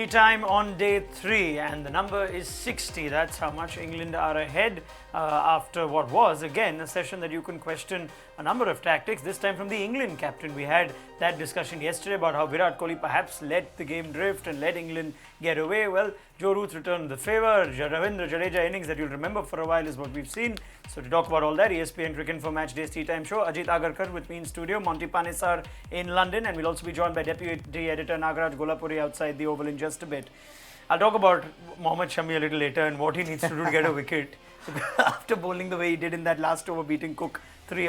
Tea time on day 3 and the number is 60. That's how much England are ahead after what was again a session that you can question a number of tactics, this time from the England captain. We had that discussion yesterday about how Virat Kohli perhaps let the game drift and let England get away. Well, Joe Root returned the favour. Ravindra Jadeja innings that you'll remember for a while is what we've seen. So to talk about all that, ESPN Cricinfo Match Day's Tea Time Show, Ajit Agarkar with me in studio, Monty Panesar in London, and we'll also be joined by Deputy Editor Nagaraj Golapuri outside the Oval in just a bit. I'll talk about Mohammad Shami a little later and what he needs to do to get a wicket after bowling the way he did in that last over, beating Cook 3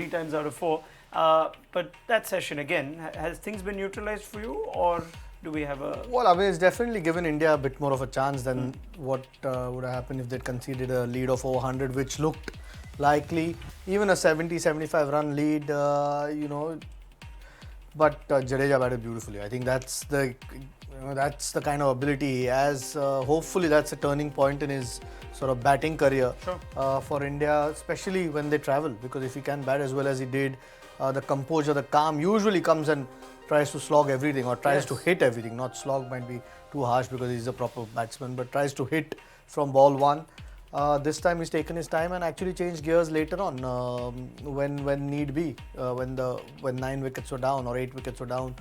times out of 4. But that session again, has things been neutralised for you, or do we have a... Well, I mean, it's definitely given India a bit more of a chance than what would have happened if they'd conceded a lead of over 100, which looked likely. Even a 70-75 run lead, but Jadeja batted beautifully. I think that's the kind of ability he has. Hopefully, that's a turning point in his sort of batting career for India, especially when they travel. Because if he can bat as well as he did, the composure, the calm usually comes and tries to slog everything or tries to hit everything. Not slog might be too harsh because he's a proper batsman, but tries to hit from ball one. This time he's taken his time and actually changed gears later on when need be. When 9 wickets were down or 8 wickets were down,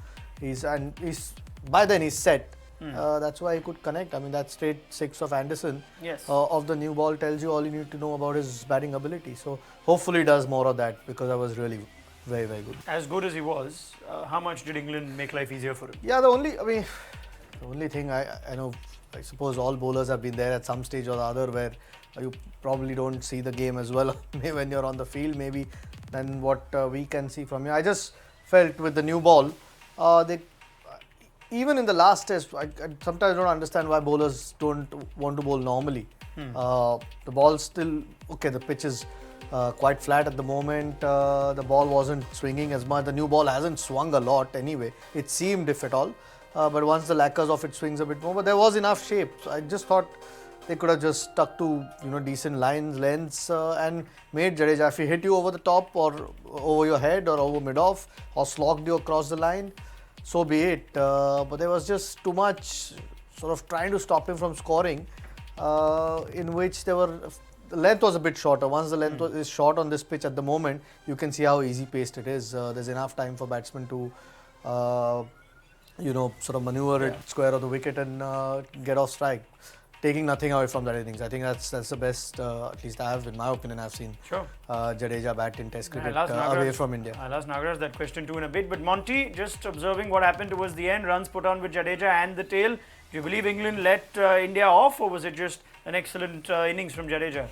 by then he's set. That's why he could connect. I mean, that straight 6 of Anderson of the new ball tells you all you need to know about his batting ability. So hopefully he does more of that, because that was really very, very good. As good as he was, how much did England make life easier for him? Yeah, the only thing I know, I suppose all bowlers have been there at some stage or the other where you probably don't see the game as well when you're on the field, maybe, than what we can see from here. I just felt with the new ball, even in the last test, I sometimes don't understand why bowlers don't want to bowl normally. The ball's still, the pitch is quite flat at the moment. The ball wasn't swinging as much. The new ball hasn't swung a lot anyway. It seemed, if at all. But once the lacquers of it swings a bit more. But there was enough shape. So I just thought they could have just stuck to decent lengths and made Jadeja, if he hit you over the top or over your head or over mid-off or slogged you across the line, so be it. But there was just too much sort of trying to stop him from scoring, in which the length was a bit shorter. Once the length is short on this pitch at the moment, you can see how easy paced it is. There's enough time for batsmen to sort of maneuver it square of the wicket and get off strike, taking nothing away from that innings. I think that's the best, at least I have, in my opinion, I've seen Jadeja bat in Test cricket away from India. I'll ask Nagaraj that question too in a bit. But Monty, just observing what happened towards the end, runs put on with Jadeja and the tail. Do you believe England let India off, or was it just an excellent innings from Jadeja?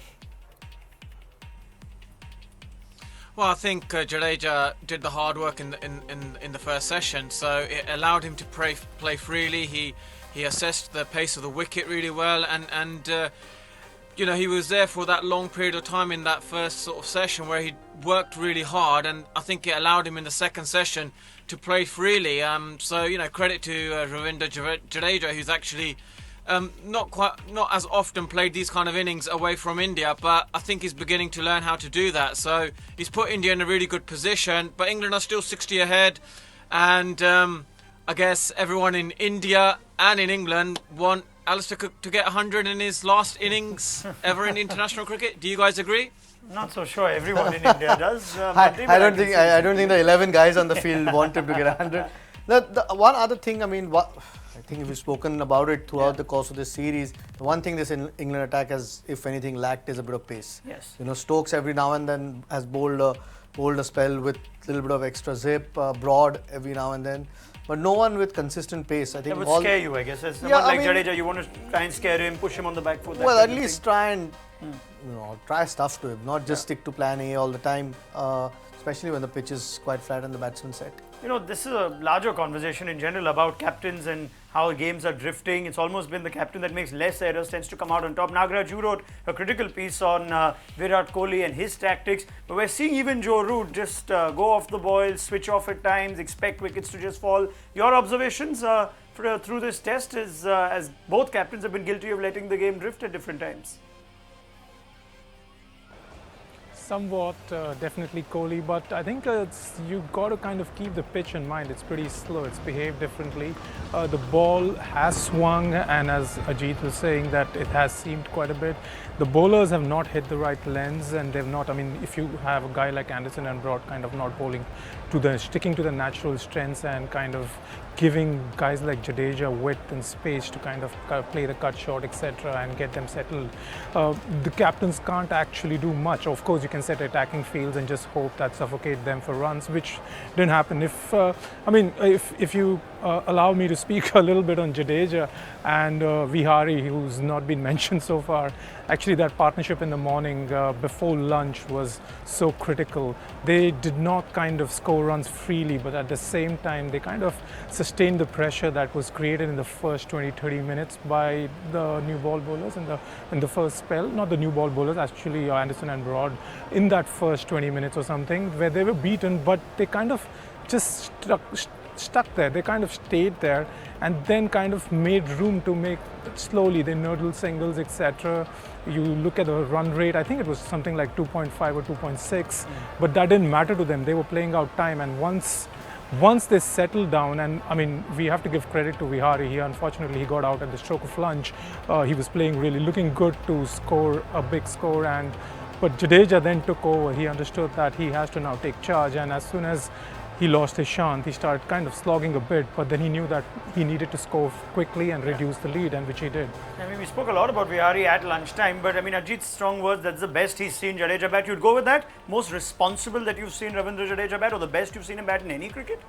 Well, I think Jadeja did the hard work in the first session, so it allowed him to play freely. He assessed the pace of the wicket really well, and he was there for that long period of time in that first sort of session where he worked really hard, and I think it allowed him in the second session to play freely. So credit to Ravindra Jadeja, who's actually not as often played these kind of innings away from India, but I think he's beginning to learn how to do that. So he's put India in a really good position, but England are still 60 ahead, and I guess everyone in India and in England want Alistair Cook to get 100 in his last innings ever in international cricket. Do you guys agree? Not so sure everyone in India does. I don't think the 11 guys on the field want him to get 100. The one other thing, I think we've spoken about it throughout the course of this series. The one thing this England attack has, if anything, lacked is a bit of pace. Yes. Stokes every now and then has bowled a spell with a little bit of extra zip, Broad every now and then, but no one with consistent pace. I think that would scare you, I guess. As someone like Jadeja, you want to try and scare him, push him on the back foot. Well, at least try and try stuff to him, not just stick to plan A all the time. Especially when the pitch is quite flat and the batsman set. This is a larger conversation in general about captains and how games are drifting. It's almost been the captain that makes less errors, tends to come out on top. Nagaraj, you wrote a critical piece on Virat Kohli and his tactics, but we're seeing even Joe Root just go off the boil, switch off at times, expect wickets to just fall. Your observations through this test is as both captains have been guilty of letting the game drift at different times. somewhat definitely Kohli, but I think you've got to kind of keep the pitch in mind. It's pretty slow. It's behaved differently. The ball has swung, and as Ajit was saying, that it has seemed quite a bit. The bowlers have not hit the right lens, and they've not. I mean, if you have a guy like Anderson and Broad kind of not bowling sticking to the natural strengths and kind of giving guys like Jadeja width and space to kind of play the cut shot, etc., and get them settled. The captains can't actually do much. Of course, you can set attacking fields and just hope that suffocate them for runs, which didn't happen. If you allow me to speak a little bit on Jadeja and Vihari, who's not been mentioned so far. Actually, that partnership in the morning before lunch was so critical. They did not kind of score runs freely, but at the same time, they kind of sustained the pressure that was created in the first 20-30 minutes by the new ball bowlers in the first spell. Not the new ball bowlers, actually Anderson and Broad, in that first 20 minutes or something, where they were beaten, but they kind of just stuck there. They kind of stayed there and then kind of made room to make slowly. They nurdled singles, etc. You look at the run rate, I think it was something like 2.5 or 2.6, but that didn't matter to them. They were playing out time, and once they settled down, and I mean, we have to give credit to Vihari. He got out at the stroke of lunch. He was playing really, looking good to score a big score, but Jadeja then took over. He understood that he has to now take charge, and as soon as he lost his shant, he started kind of slogging a bit, but then he knew that he needed to score quickly and reduce the lead, and which he did. I mean, we spoke a lot about Vihari at lunchtime, but I mean, Ajit's strong words, that's the best he's seen Jadeja bat. You'd go with that? Most responsible that you've seen Ravindra Jadeja bat, or the best you've seen him bat in any cricket?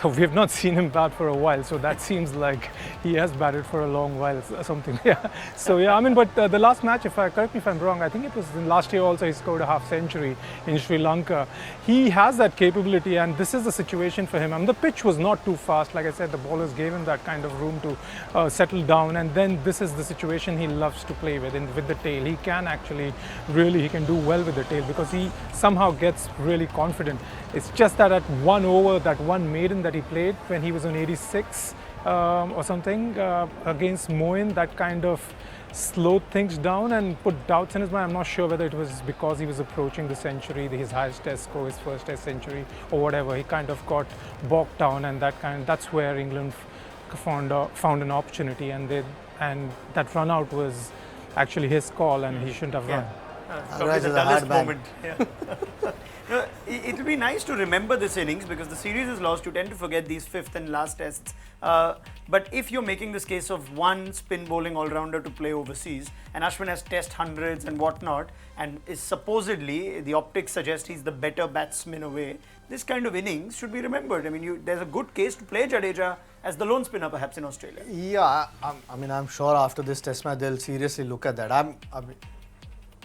We have not seen him bat for a while, so that seems like he has batted for a long while, something. Yeah. So yeah, I mean, but the last match, correct me if I'm wrong, I think it was last year also he scored a half century in Sri Lanka. He has that capability, and this is the situation for him. I mean, the pitch was not too fast. Like I said, the bowlers gave him that kind of room to settle down, and then this is the situation he loves to play with the tail. He can actually he can do well with the tail because he somehow gets really confident. It's just that at one over, that one maiden that he played when he was on 86 or something against Moin, that kind of slowed things down and put doubts in his mind. I'm not sure whether it was because he was approaching the century, his highest test score, his first test century, or whatever. He kind of got bogged down, and that's where England found an opportunity, and that run out was actually his call, and he shouldn't have run. Probably the dullest moment. Yeah. It'll be nice to remember this innings because the series is lost. You tend to forget these fifth and last tests. But if you're making this case of one spin bowling all-rounder to play overseas, and Ashwin has test hundreds and whatnot, and is supposedly, the optics suggest he's the better batsman away, this kind of innings should be remembered. I mean, there's a good case to play Jadeja as the lone spinner perhaps in Australia. Yeah, I'm sure after this test match they'll seriously look at that.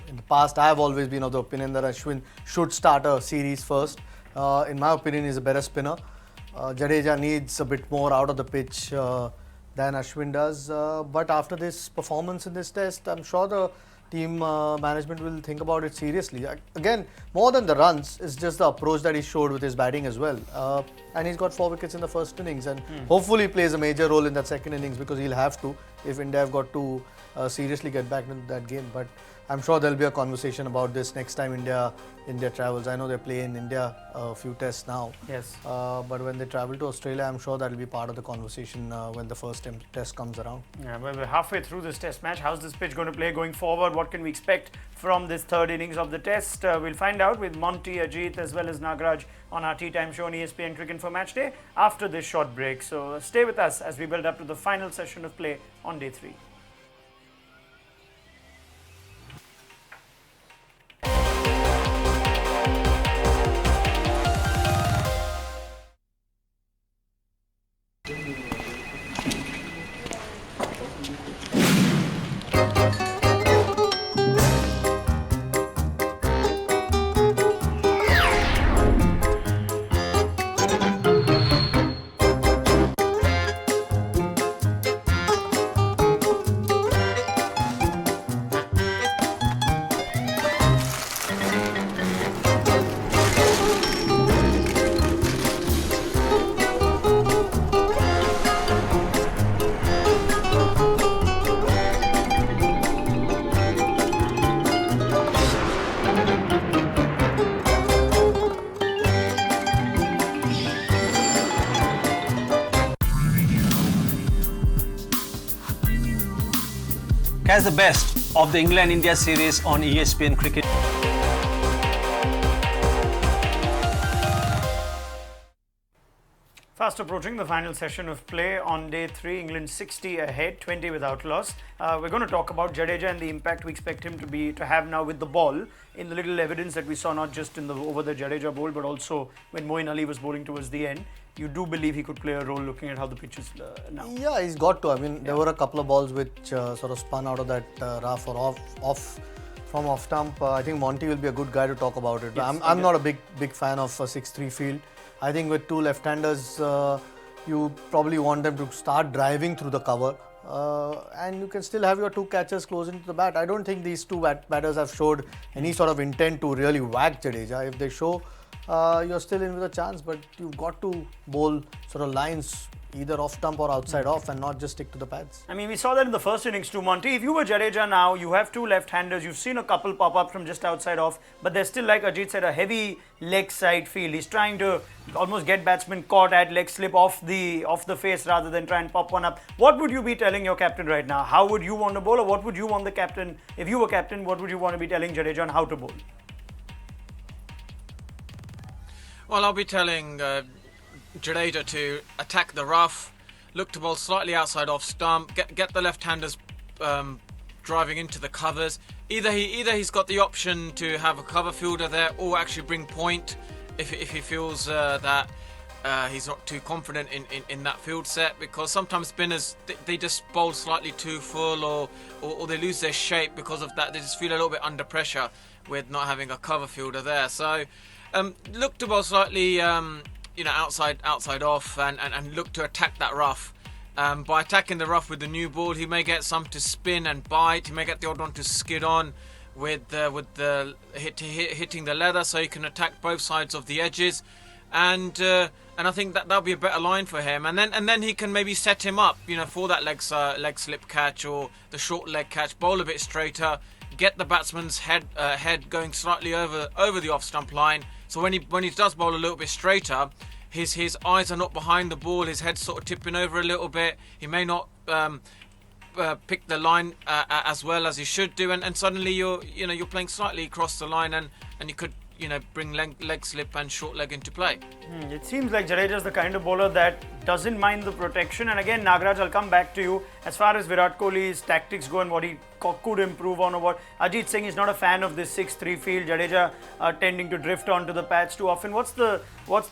In the past, I have always been of the opinion that Ashwin should start a series first. In my opinion, he's a better spinner. Jadeja needs a bit more out of the pitch than Ashwin does. But after this performance in this test, I'm sure the team management will think about it seriously. Again, more than the runs, it's just the approach that he showed with his batting as well. And he's got 4 wickets in the first innings, and hopefully plays a major role in that second innings because he'll have to if India have got to seriously get back into that game. But I'm sure there'll be a conversation about this next time India travels. I know they play in India a few tests now. Yes. But when they travel to Australia, I'm sure that'll be part of the conversation when the first test comes around. Yeah, we're halfway through this test match. How's this pitch going to play going forward? What can we expect from this third innings of the test? We'll find out with Monty, Ajit as well as Nagraj on our Tea Time show on ESPN Cricinfo Match Day after this short break. So stay with us as we build up to the final session of play on day 3. has the best of the England-India series on ESPN Cricket. Fast approaching the final session of play on day 3, England 60 ahead, 20 without loss. We're going to talk about Jadeja and the impact we expect him to have now with the ball, in the little evidence that we saw not just in the over the Jadeja bowl but also when Moeen Ali was bowling towards the end. You do believe he could play a role looking at how the pitch is now? Yeah, he's got to. I mean, there were a couple of balls which sort of spun out of that rough or from off stump. I think Monty will be a good guy to talk about it. Yes, I'm not a big fan of a 6-3 field. I think with two left-handers, you probably want them to start driving through the cover, and you can still have your two catchers close into the bat. I don't think these two batters have showed any sort of intent to really whack Jadeja. If they show, you're still in with a chance, but you've got to bowl sort of lines either off stump or outside off and not just stick to the pads. I mean, we saw that in the first innings too, Monty. If you were Jadeja now, you have two left-handers. You've seen a couple pop up from just outside off, but there's still, like Ajit said, a heavy leg side field. He's trying to almost get batsmen caught at leg slip off the face rather than try and pop one up. What would you be telling your captain right now? How would you want to bowl, or what would you want the captain, if you were captain, what would you want to be telling Jadeja on how to bowl? Well, I'll be telling Jadeja to attack the rough, look to bowl slightly outside off stump, get the left-handers driving into the covers. Either he's got the option to have a cover fielder there, or actually bring point if he feels that he's not too confident in that field set, because sometimes spinners they just bowl slightly too full or they lose their shape because of that. They just feel a little bit under pressure with not having a cover fielder there. So look to bowl slightly outside off and look to attack that rough. By attacking the rough with the new ball, he may get some to spin and bite. He may get the odd one to skid on with the hitting the leather, so he can attack both sides of the edges. And I think that'll be a better line for him. And then he can maybe set him up, for that leg slip catch or the short leg catch. Bowl a bit straighter, get the batsman's head going slightly over the off stump line. So when he does bowl a little bit straighter, his eyes are not behind the ball. His head's sort of tipping over a little bit. He may not pick the line as well as he should do, and suddenly you're playing slightly across the line, and you could bring leg slip and short leg into play. It seems like Jadeja is the kind of bowler that doesn't mind the protection. And again, Nagaraj, I'll come back to you. As far as Virat Kohli's tactics go and what he could improve on, or what Ajit saying he's not a fan of this 6-3 field. Jadeja tending to drift onto the pads too often. What's the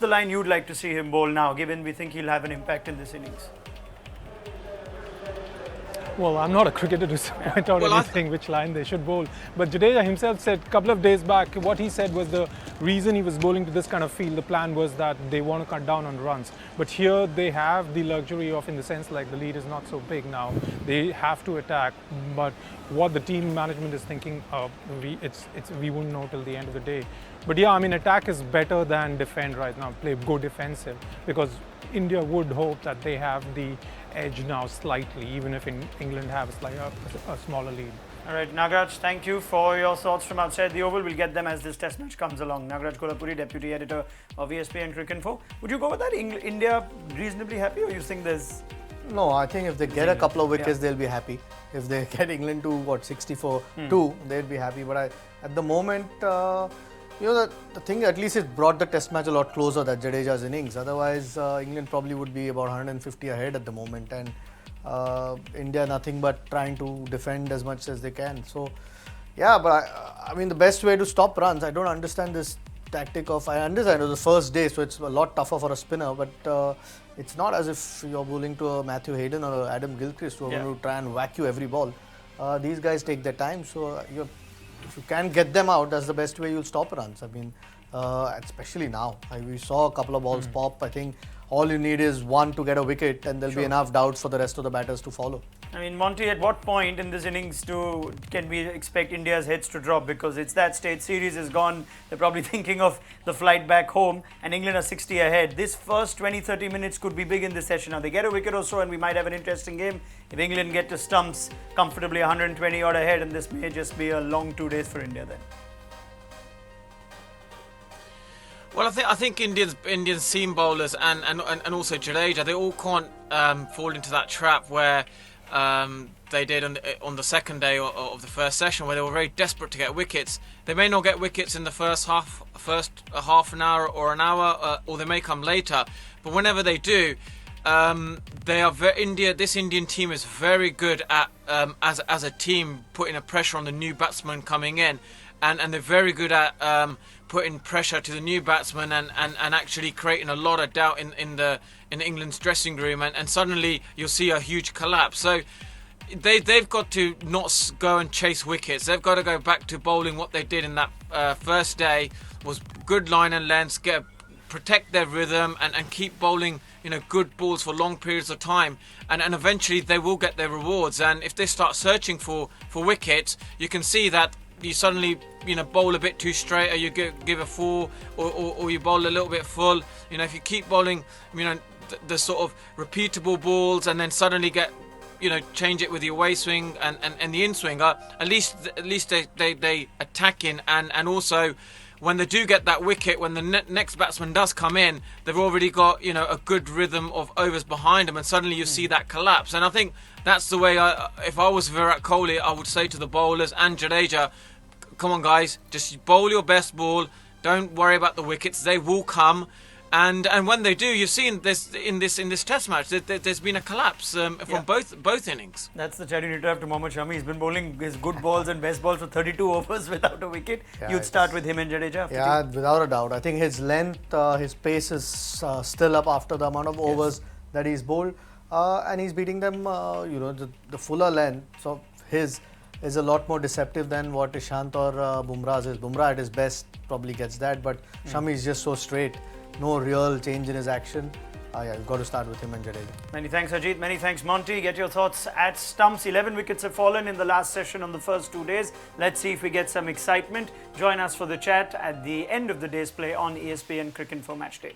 line you'd like to see him bowl now, given we think he'll have an impact in this innings? Well, I'm not a cricketer to point out anything which line they should bowl. But Jadeja himself said a couple of days back, what he said was the reason he was bowling to this kind of field, the plan was that they want to cut down on runs. But here they have the luxury of, in the sense like the lead is not so big now, they have to attack. But what the team management is thinking, we won't know till the end of the day. But yeah, I mean, attack is better than defend right now. Go defensive, because India would hope that they have the edge now slightly, even if England have a smaller lead. All right, Nagaraj, thank you for your thoughts from outside the Oval. We'll get them as this test match comes along. Nagaraj Kolhapuri, Deputy Editor of ESPN Cricinfo. Would you go with that? India reasonably happy, or you think there's... No, I think if they get a couple of wickets, they'll be happy. If they get England to 64-2, they'd be happy. But at the moment, the thing, at least it brought the test match a lot closer, that Jadeja's innings. Otherwise, England probably would be about 150 ahead at the moment, and India nothing but trying to defend as much as they can. So, yeah, but I mean, the best way to stop runs, I don't understand this tactic of, I understand it was the first day, so it's a lot tougher for a spinner, but it's not as if you're bowling to a Matthew Hayden or Adam Gilchrist who are going to try and whack you every ball. These guys take their time, so if you can get them out, that's the best way you'll stop runs. I mean, especially now. We saw a couple of balls pop. I think all you need is one to get a wicket, and there'll be enough doubts for the rest of the batters to follow. I mean, Monty, at what point in this innings can we expect India's heads to drop? Because it's that stage, series is gone. They're probably thinking of the flight back home, and England are 60 ahead. This first 20-30 minutes could be big in this session. Now, they get a wicket or so, and we might have an interesting game. If England get to stumps comfortably 120 odd ahead, and this may just be a long 2 days for India then. Well, I think Indian seam bowlers and also Jadeja, they all can't fall into that trap where they did on the second day of the first session, where they were very desperate to get wickets. They may not get wickets in the first half an hour or an hour, or they may come later. But whenever they do, they are this Indian team is very good at as a team putting a pressure on the new batsman coming in, and they're very good at putting pressure to the new batsman and actually creating a lot of doubt in England's dressing room, and suddenly you'll see a huge collapse. So they've got to not go and chase wickets. They've got to go back to bowling what they did in that first day, was good line and lengths, protect their rhythm and keep bowling good balls for long periods of time, and eventually they will get their rewards. And if they start searching for wickets, you can see that you suddenly bowl a bit too straight, or you give a 4, or you bowl a little bit full. If you keep bowling the sort of repeatable balls, and then suddenly get change it with your way swing and the in swing, at least they attack in, and also when they do get that wicket, when the next batsman does come in, they've already got a good rhythm of overs behind them, and suddenly you see that collapse. And I think that's the way if I was Virat Kohli, I would say to the bowlers and Jadeja, come on guys, just bowl your best ball, don't worry about the wickets, they will come. And when they do, you've seen this in this Test match. There's been a collapse from both innings. That's the chat you need to have to Mohammad Shami. He's been bowling his good balls and best balls for 32 overs without a wicket. You'd start with him and Jadeja. Yeah, without a doubt. I think his length, his pace is still up after the amount of overs that he's bowled, and he's beating them. The fuller length of his is a lot more deceptive than what Ishant or Bumrah's is. Bumrah at his best probably gets that, but Shami is just so straight. No real change in his action. You've got to start with him and Jadeja. Many thanks, Ajit. Many thanks, Monty. Get your thoughts at Stumps. 11 wickets have fallen in the last session on the first 2 days. Let's see if we get some excitement. Join us for the chat at the end of the day's play on ESPN Cricinfo Matchday.